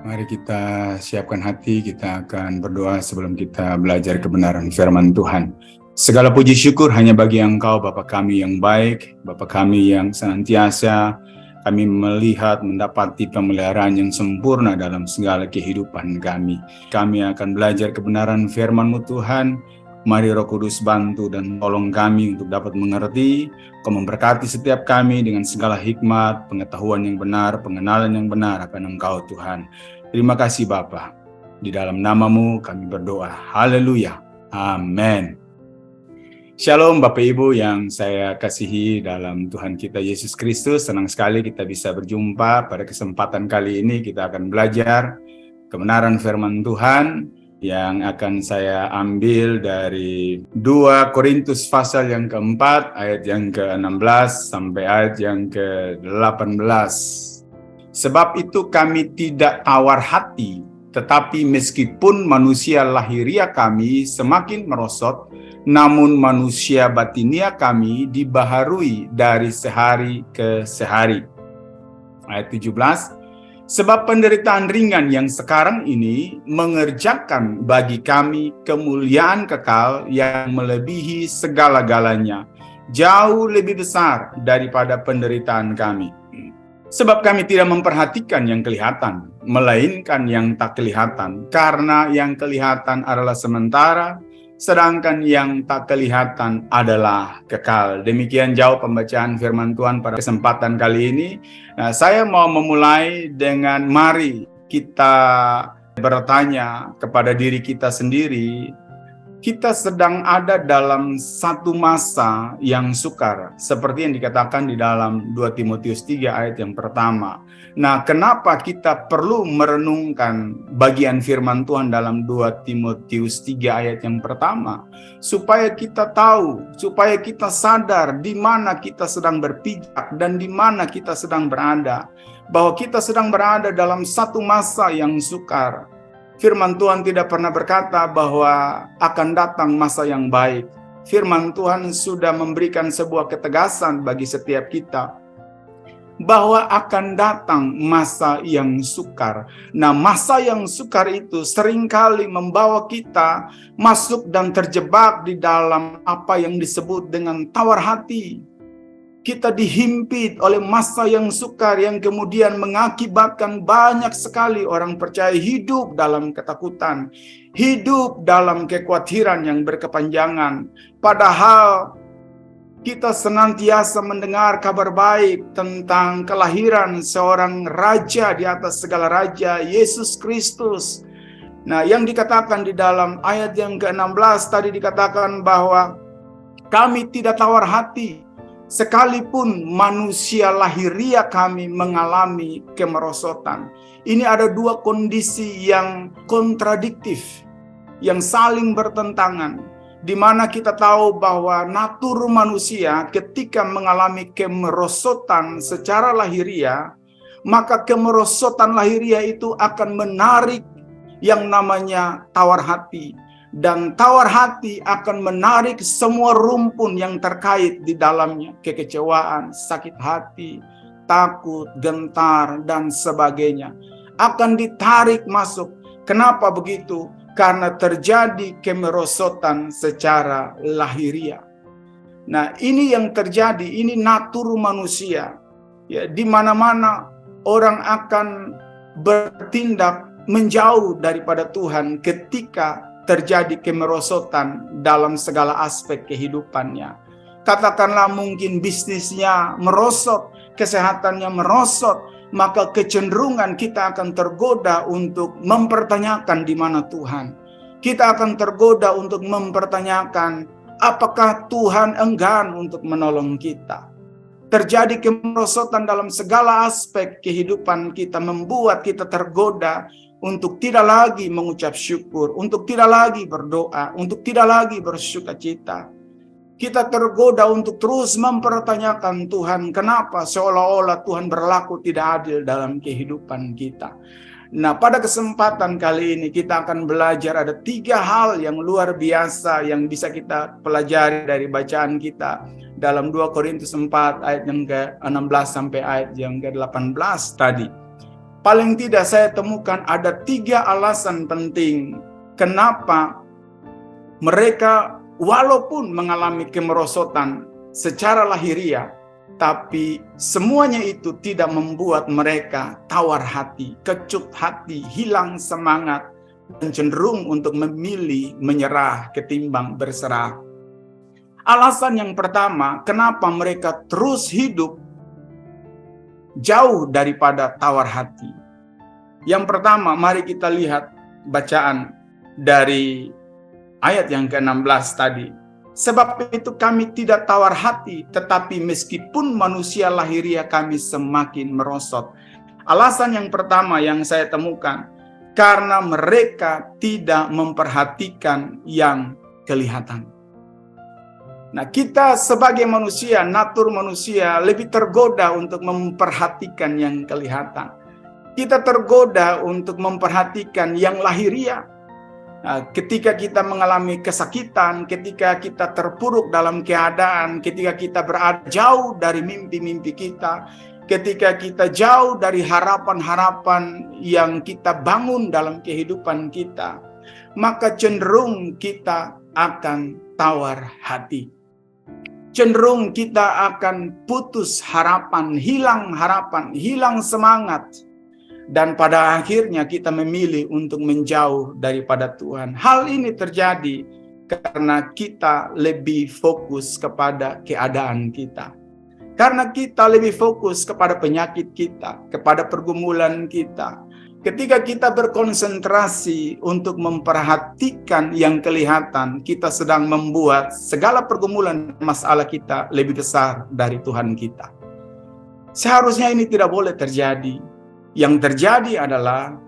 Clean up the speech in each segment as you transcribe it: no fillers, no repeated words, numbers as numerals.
Mari kita siapkan hati, kita akan berdoa sebelum kita belajar kebenaran firman Tuhan. Segala puji syukur hanya bagi Engkau, Bapa kami yang baik, Bapa kami yang senantiasa kami melihat mendapati pemeliharaan yang sempurna dalam segala kehidupan kami. Kami akan belajar kebenaran firman-Mu Tuhan. Mari Roh Kudus bantu dan tolong kami untuk dapat mengerti. Kau memberkati setiap kami dengan segala hikmat, pengetahuan yang benar, pengenalan yang benar akan Engkau Tuhan. Terima kasih Bapa. Di dalam nama-Mu kami berdoa. Haleluya. Amin. Shalom Bapak Ibu yang saya kasihi dalam Tuhan kita Yesus Kristus. Senang sekali kita bisa berjumpa. Pada kesempatan kali ini kita akan belajar kebenaran firman Tuhan yang akan saya ambil dari 2 Korintus pasal yang keempat, ayat yang ke-16 sampai ayat yang ke-18. Sebab itu kami tidak tawar hati, tetapi meskipun manusia lahiria kami semakin merosot, namun manusia batinia kami dibaharui dari sehari ke sehari. Ayat 17. Sebab penderitaan ringan yang sekarang ini mengerjakan bagi kami kemuliaan kekal yang melebihi segala-galanya, jauh lebih besar daripada penderitaan kami. Sebab kami tidak memperhatikan yang kelihatan, melainkan yang tak kelihatan, karena yang kelihatan adalah sementara, sedangkan yang tak kelihatan adalah kekal. Demikian jauh pembacaan firman Tuhan pada kesempatan kali ini. Nah, saya mau memulai dengan mari kita bertanya kepada diri kita sendiri. Kita sedang ada dalam satu masa yang sukar, seperti yang dikatakan di dalam 2 Timotius 3 ayat yang pertama. Nah, kenapa kita perlu merenungkan bagian firman Tuhan dalam 2 Timotius 3 ayat yang pertama? Supaya kita tahu, supaya kita sadar di mana kita sedang berpijak dan di mana kita sedang berada. Bahwa kita sedang berada dalam satu masa yang sukar. Firman Tuhan tidak pernah berkata bahwa akan datang masa yang baik. Firman Tuhan sudah memberikan sebuah ketegasan bagi setiap kita bahwa akan datang masa yang sukar. Nah, masa yang sukar itu seringkali membawa kita masuk dan terjebak di dalam apa yang disebut dengan tawar hati. Kita dihimpit oleh masa yang sukar yang kemudian mengakibatkan banyak sekali orang percaya hidup dalam ketakutan, hidup dalam kekhawatiran yang berkepanjangan. Padahal kita senantiasa mendengar kabar baik tentang kelahiran seorang raja di atas segala raja, Yesus Kristus. Nah, yang dikatakan di dalam ayat yang ke-16 tadi dikatakan bahwa kami tidak tawar hati, sekalipun manusia lahiria kami mengalami kemerosotan. Ini ada dua kondisi yang kontradiktif, yang saling bertentangan, di mana kita tahu bahwa natur manusia ketika mengalami kemerosotan secara lahiria, maka kemerosotan lahiria itu akan menarik yang namanya tawar hati. Dan tawar hati akan menarik semua rumpun yang terkait di dalamnya. Kekecewaan, sakit hati, takut, gentar, dan sebagainya. Akan ditarik masuk. Kenapa begitu? Karena terjadi kemerosotan secara lahiria. Nah, ini yang terjadi, ini natur manusia. Ya, di mana-mana orang akan bertindak menjauh daripada Tuhan ketika terjadi kemerosotan dalam segala aspek kehidupannya. Katakanlah mungkin bisnisnya merosot, kesehatannya merosot, maka kecenderungan kita akan tergoda untuk mempertanyakan di mana Tuhan. Kita akan tergoda untuk mempertanyakan apakah Tuhan enggan untuk menolong kita. Terjadi kemerosotan dalam segala aspek kehidupan kita membuat kita tergoda untuk tidak lagi mengucap syukur, untuk tidak lagi berdoa, untuk tidak lagi bersukacita. Kita tergoda untuk terus mempertanyakan Tuhan, kenapa seolah-olah Tuhan berlaku tidak adil dalam kehidupan kita. Nah, pada kesempatan kali ini kita akan belajar ada 3 hal yang luar biasa yang bisa kita pelajari dari bacaan kita dalam 2 Korintus 4 ayat yang ke-16 sampai ayat yang ke-18 tadi. paling tidak saya temukan ada 3 alasan penting kenapa mereka walaupun mengalami kemerosotan secara lahiriah, tapi semuanya itu tidak membuat mereka tawar hati, kecut hati, hilang semangat, dan cenderung untuk memilih menyerah ketimbang berserah. Alasan yang pertama, kenapa mereka terus hidup jauh daripada tawar hati. Yang pertama, mari kita lihat bacaan dari ayat yang ke-16 tadi. Sebab itu kami tidak tawar hati, tetapi meskipun manusia lahiriah kami semakin merosot. Alasan yang pertama yang saya temukan, karena mereka tidak memperhatikan yang kelihatan. Nah, kita sebagai manusia, natur manusia lebih tergoda untuk memperhatikan yang kelihatan. Kita tergoda untuk memperhatikan yang lahiriah. Nah, ketika kita mengalami kesakitan, ketika kita terpuruk dalam keadaan, ketika kita berada jauh dari mimpi-mimpi kita, ketika kita jauh dari harapan-harapan yang kita bangun dalam kehidupan kita, maka cenderung kita akan tawar hati. Cenderung kita akan putus harapan, hilang semangat. Dan pada akhirnya kita memilih untuk menjauh daripada Tuhan. Hal ini terjadi karena kita lebih fokus kepada keadaan kita. Karena kita lebih fokus kepada penyakit kita, kepada pergumulan kita. Ketika kita berkonsentrasi untuk memperhatikan yang kelihatan, kita sedang membuat segala pergumulan masalah kita lebih besar dari Tuhan kita. Seharusnya ini tidak boleh terjadi. Yang terjadi adalah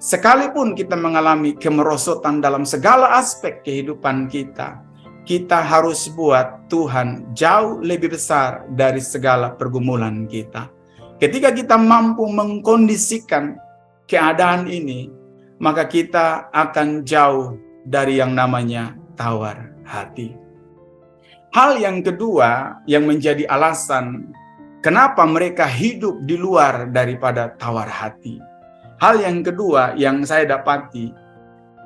sekalipun kita mengalami kemerosotan dalam segala aspek kehidupan kita, kita harus buat Tuhan jauh lebih besar dari segala pergumulan kita. Ketika kita mampu mengkondisikan keadaan ini, maka kita akan jauh dari yang namanya tawar hati. Hal yang kedua yang menjadi alasan kenapa mereka hidup di luar daripada tawar hati. Hal yang kedua yang saya dapati,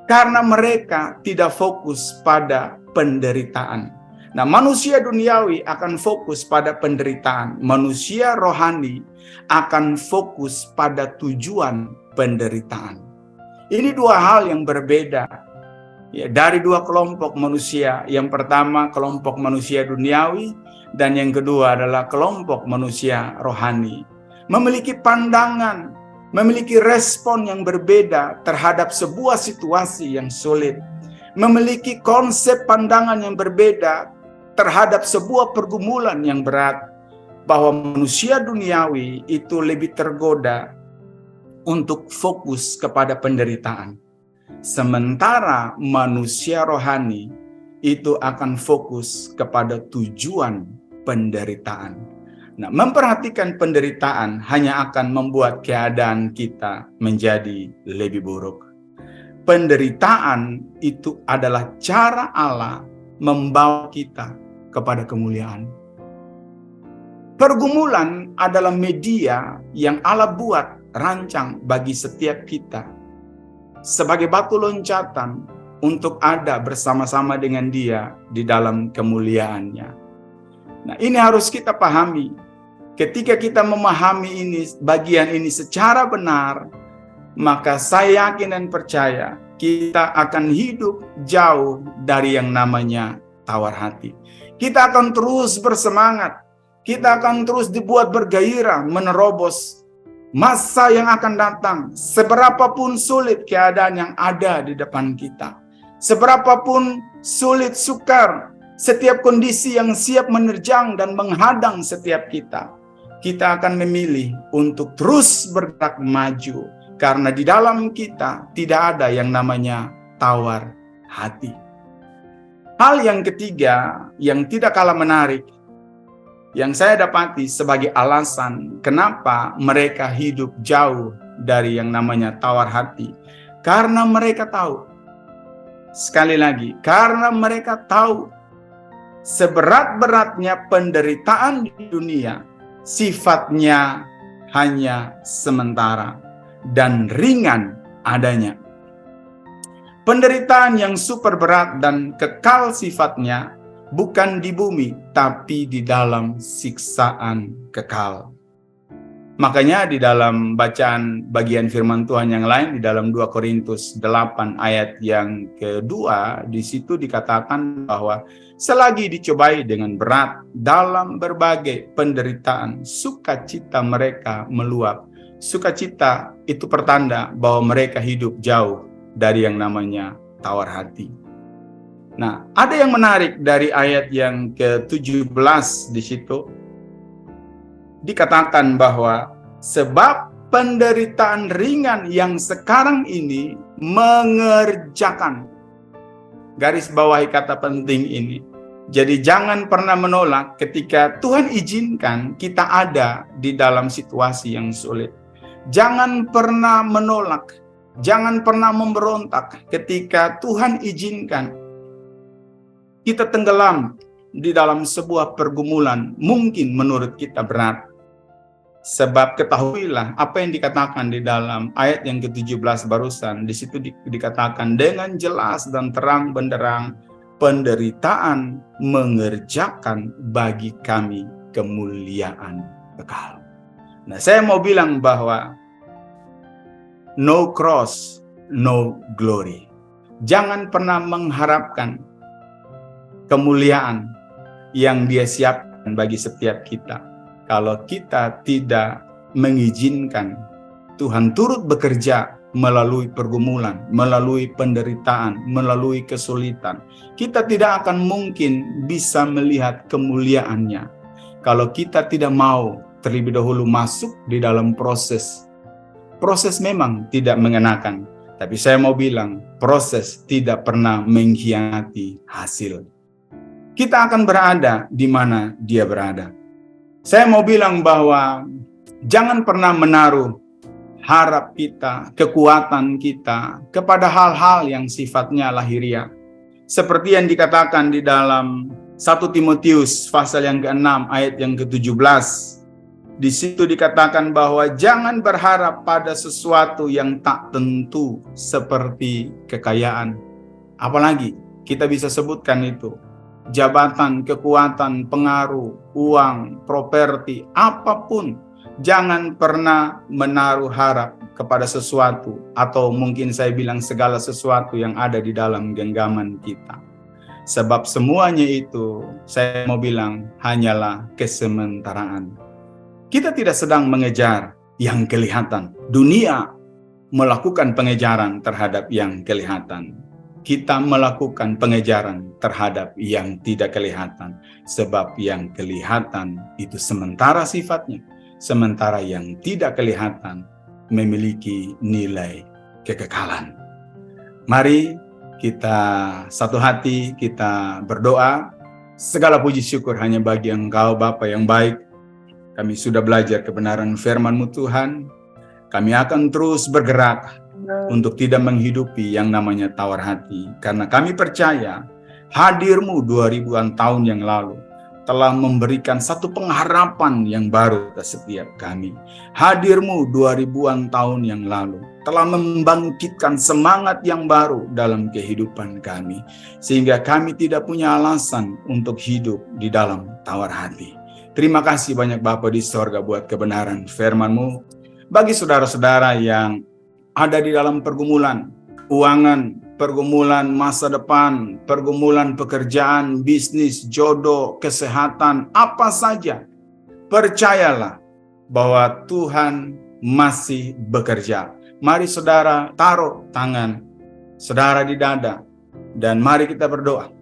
karena mereka tidak fokus pada penderitaan. Nah, manusia duniawi akan fokus pada penderitaan. Manusia rohani akan fokus pada tujuan penderitaan. Ini 2 hal yang berbeda. Ya, dari 2 kelompok manusia. Yang pertama kelompok manusia duniawi, dan yang kedua adalah kelompok manusia rohani. Memiliki pandangan, memiliki respon yang berbeda terhadap sebuah situasi yang sulit. Memiliki konsep pandangan yang berbeda terhadap sebuah pergumulan yang berat. Bahwa manusia duniawi itu lebih tergoda untuk fokus kepada penderitaan. Sementara manusia rohani itu akan fokus kepada tujuan penderitaan. Nah, memperhatikan penderitaan hanya akan membuat keadaan kita menjadi lebih buruk. Penderitaan itu adalah cara Allah membawa kita kepada kemuliaan. Pergumulan adalah media yang Allah buat rancang bagi setiap kita sebagai batu loncatan untuk ada bersama-sama dengan Dia di dalam kemuliaannya. Nah, ini harus kita pahami. Ketika kita memahami ini, bagian ini secara benar, maka saya yakin dan percaya kita akan hidup jauh dari yang namanya tawar hati. Kita akan terus bersemangat. Kita akan terus dibuat bergairah menerobos masa yang akan datang. Seberapapun sulit keadaan yang ada di depan kita. Seberapapun sulit sukar setiap kondisi yang siap menerjang dan menghadang setiap kita. Kita akan memilih untuk terus bergerak maju. Karena di dalam kita tidak ada yang namanya tawar hati. Hal yang ketiga yang tidak kalah menarik, yang saya dapati sebagai alasan kenapa mereka hidup jauh dari yang namanya tawar hati. Karena mereka tahu, sekali lagi, karena mereka tahu seberat-beratnya penderitaan di dunia, sifatnya hanya sementara. dan ringan adanya. Penderitaan yang super berat dan kekal sifatnya bukan di bumi, tapi di dalam siksaan kekal. Makanya di dalam bacaan bagian firman Tuhan yang lain, di dalam 2 Korintus 8 ayat yang kedua, di situ dikatakan bahwa selagi dicobai dengan berat dalam berbagai penderitaan, sukacita mereka meluap. Sukacita itu pertanda bahwa mereka hidup jauh dari yang namanya tawar hati. Nah, ada yang menarik dari ayat yang ke-17 di situ. Dikatakan bahwa sebab penderitaan ringan yang sekarang ini mengerjakan. Garis bawahi kata penting ini. Jadi jangan pernah menolak ketika Tuhan izinkan kita ada di dalam situasi yang sulit. Jangan pernah menolak, jangan pernah memberontak ketika Tuhan izinkan kita tenggelam di dalam sebuah pergumulan mungkin menurut kita berat. Sebab ketahuilah apa yang dikatakan di dalam ayat yang ke-17 barusan. Di situ dikatakan dengan jelas dan terang benderang, penderitaan mengerjakan bagi kami kemuliaan kekal. Nah, saya mau bilang bahwa no cross, no glory. Jangan pernah mengharapkan kemuliaan yang Dia siapkan bagi setiap kita kalau kita tidak mengizinkan Tuhan turut bekerja melalui pergumulan, melalui penderitaan, melalui kesulitan. Kita tidak akan mungkin bisa melihat kemuliaan-Nya kalau kita tidak mau terlebih dahulu masuk di dalam proses. Proses memang tidak mengenakan, tapi saya mau bilang proses tidak pernah mengkhianati hasil. Kita akan berada di mana Dia berada. Saya mau bilang bahwa jangan pernah menaruh harap kita, kekuatan kita kepada hal-hal yang sifatnya lahiriah. Seperti yang dikatakan di dalam 1 Timotius pasal yang ke-6 ayat yang ke-17. Di situ dikatakan bahwa jangan berharap pada sesuatu yang tak tentu seperti kekayaan. Apalagi kita bisa sebutkan itu. Jabatan, kekuatan, pengaruh, uang, properti, apapun. Jangan pernah menaruh harap kepada sesuatu, atau mungkin saya bilang segala sesuatu yang ada di dalam genggaman kita. Sebab semuanya itu, saya mau bilang, hanyalah kesementaraan. Kita tidak sedang mengejar yang kelihatan. Dunia melakukan pengejaran terhadap yang kelihatan. Kita melakukan pengejaran terhadap yang tidak kelihatan. Sebab yang kelihatan itu sementara sifatnya. Sementara yang tidak kelihatan memiliki nilai kekekalan. Mari kita satu hati, kita berdoa. Segala puji syukur hanya bagi Engkau Bapa yang baik. Kami sudah belajar kebenaran firman-Mu Tuhan. Kami akan terus bergerak untuk tidak menghidupi yang namanya tawar hati. Karena kami percaya hadir-Mu 2000-an tahun yang lalu telah memberikan satu pengharapan yang baru ke setiap kami. Hadir-Mu 2000-an tahun yang lalu telah membangkitkan semangat yang baru dalam kehidupan kami. Sehingga kami tidak punya alasan untuk hidup di dalam tawar hati. Terima kasih banyak Bapa di sorga buat kebenaran firman-Mu. Bagi saudara-saudara yang ada di dalam pergumulan keuangan, pergumulan masa depan, pergumulan pekerjaan, bisnis, jodoh, kesehatan, apa saja, percayalah bahwa Tuhan masih bekerja. Mari saudara taruh tangan saudara di dada dan mari kita berdoa.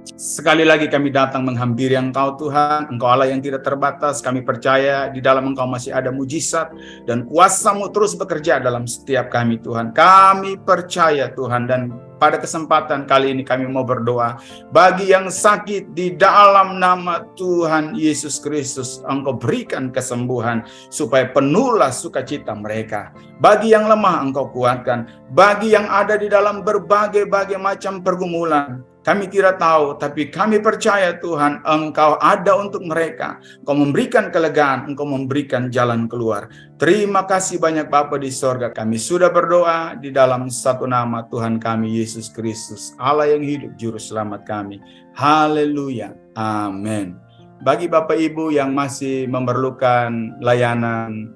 Sekali lagi kami datang menghampiri Engkau Tuhan, Engkau Allah yang tidak terbatas. Kami percaya di dalam Engkau masih ada mujizat dan kuasa-Mu terus bekerja dalam setiap kami Tuhan. Kami percaya Tuhan, dan pada kesempatan kali ini kami mau berdoa bagi yang sakit di dalam nama Tuhan Yesus Kristus. Engkau berikan kesembuhan supaya penuhlah sukacita mereka. Bagi yang lemah Engkau kuatkan. Bagi yang ada di dalam berbagai macam pergumulan, Kami tidak tahu, tapi kami percaya Tuhan, Engkau ada untuk mereka. Engkau memberikan kelegaan, Engkau memberikan jalan keluar. Terima kasih banyak Bapa di sorga. Kami sudah berdoa di dalam satu nama Tuhan kami, Yesus Kristus, Allah yang hidup, Juru Selamat kami. Haleluya. Amin. Bagi Bapak Ibu yang masih memerlukan layanan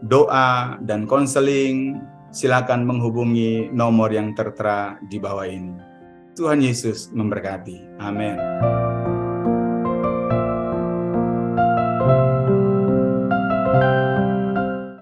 doa dan konseling, silakan menghubungi nomor yang tertera di bawah ini. Tuhan Yesus memberkati. Amin.